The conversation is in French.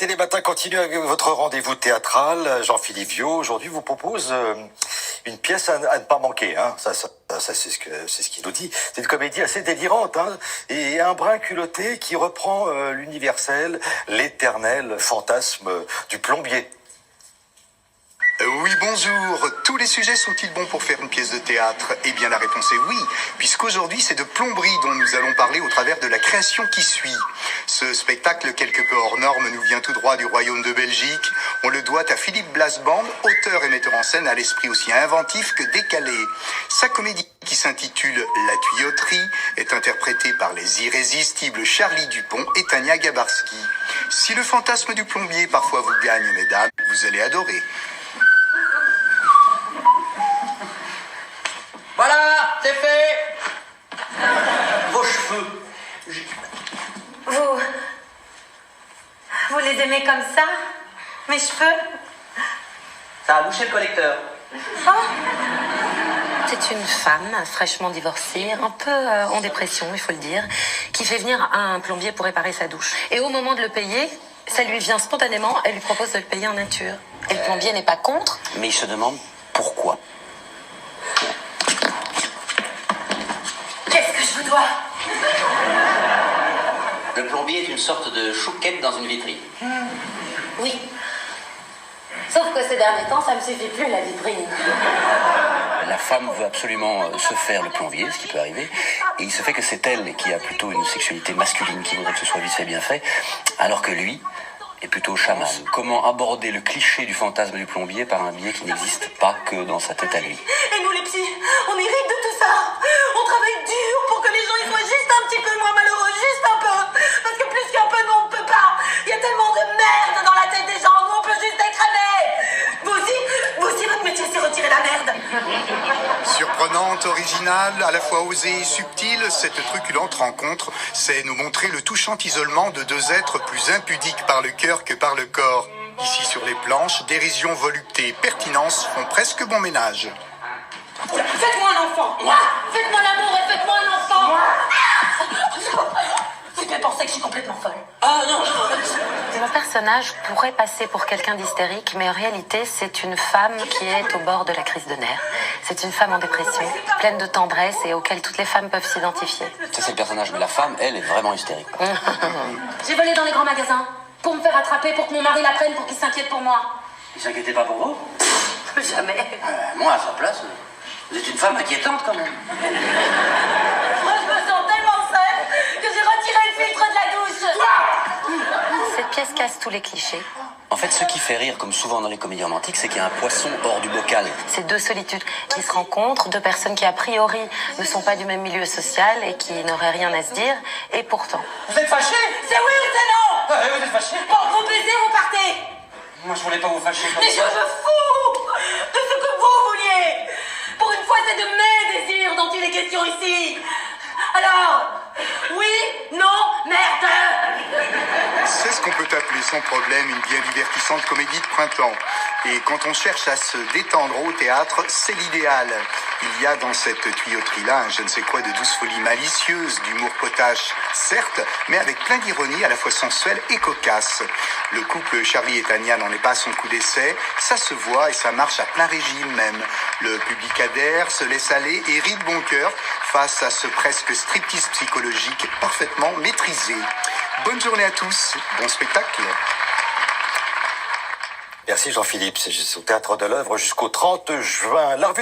Télématin continue avec votre rendez-vous théâtral. Jean-Philippe Viau, aujourd'hui, vous propose une pièce à ne pas manquer. Hein. Ça c'est ce qu'il nous dit. C'est une comédie assez délirante, hein, et un brin culotté qui reprend l'universel, l'éternel fantasme du plombier. Oui, bonjour. Tous les sujets sont-ils bons pour faire une pièce de théâtre? Eh bien, la réponse est oui, puisqu'aujourd'hui, c'est de plomberie dont nous allons parler au travers de la création qui suit. Ce spectacle, quelque peu hors norme, nous vient tout droit du royaume de Belgique. On le doit à Philippe Blasband, auteur et metteur en scène à l'esprit aussi inventif que décalé. Sa comédie, qui s'intitule La Tuyauterie, est interprétée par les irrésistibles Charlie Dupont et Tania Gabarski. Si le fantasme du plombier parfois vous gagne, mesdames, vous allez adorer. Voilà, c'est fait. Vos cheveux. Vous les aimez comme ça? Mes cheveux? Ça a bouché le collecteur. Oh. C'est une femme fraîchement divorcée, un peu en dépression, il faut le dire, qui fait venir un plombier pour réparer sa douche. Et au moment de le payer, ça lui vient spontanément, elle lui propose de le payer en nature. Et le plombier n'est pas contre. Mais il se demande pourquoi. Qu'est-ce que je vous dois? Le plombier est une sorte de chouquette dans une vitrine. Oui. Sauf que ces derniers temps, ça me suffit plus, la vitrine. La femme veut absolument se faire le plombier, ce qui peut arriver, et il se fait que c'est elle qui a plutôt une sexualité masculine, qui voudrait que ce soit vite fait bien fait, alors que lui est plutôt chaman. Comment aborder le cliché du fantasme du plombier par un biais qui n'existe pas que dans sa tête à lui. Et nous les psys, on hérite de tout ça. On travaille dur pour que les gens ils soient juste un petit peu moins malheureux, juste un peu. Parce que plus qu'un peu, non, on ne peut pas. Il y a tellement de merde dans la tête des gens, nous on peut juste être crevés. Vous aussi, votre métier c'est retirer la merde. Surprenante, originale, à la fois osée et subtile, cette truculente rencontre, c'est nous montrer le touchant isolement de deux êtres plus impudiques par le cœur que par le corps. Ici sur les planches, dérision, volupté et pertinence font presque bon ménage. Faites-moi un enfant. Moi. Faites-moi l'amour et faites-moi un enfant. Moi. Vous devez penser que je suis complètement folle. Ah non. Mon personnage pourrait passer pour quelqu'un d'hystérique, mais en réalité, c'est une femme qui est au bord de la crise de nerfs. C'est une femme en dépression, pleine de tendresse et auquel toutes les femmes peuvent s'identifier. Ça, c'est le personnage, mais la femme, elle, est vraiment hystérique. J'ai volé dans les grands magasins pour me faire attraper, pour que mon mari la prenne, pour qu'il s'inquiète pour moi. Il s'inquiétait pas pour vous? Jamais. Moi, à sa place, vous êtes une femme inquiétante quand même. Moi, je me sens tellement seule que j'ai retiré le filtre de la douche. Cette pièce casse tous les clichés. En fait, ce qui fait rire, comme souvent dans les comédies romantiques, c'est qu'il y a un poisson hors du bocal. C'est deux solitudes qui se rencontrent, deux personnes qui a priori ne sont pas du même milieu social et qui n'auraient rien à se dire, et pourtant. Vous êtes fâché? C'est oui ou c'est non? Vous êtes fâché? Bon, vous baisez, vous partez. Moi, je voulais pas vous fâcher. Mais je me fous de ce que vous vouliez. Pour une fois, c'est de mes désirs dont il est question ici. Alors, oui, non, merde. C'est ce qu'on peut appeler sans problème une bien divertissante comédie de printemps. Et quand on cherche à se détendre au théâtre, c'est l'idéal. Il y a dans cette tuyauterie-là un je ne sais quoi de douce folie malicieuse, d'humour potache, certes, mais avec plein d'ironie à la fois sensuelle et cocasse. Le couple Charlie et Tania n'en est pas à son coup d'essai, ça se voit et ça marche à plein régime même. Le public adhère, se laisse aller et rit de bon cœur face à ce presque striptease psychologique parfaitement maîtrisé. Bonne journée à tous, bon spectacle. Merci Jean-Philippe, c'est au Théâtre de l'Œuvre jusqu'au 30 juin. La revue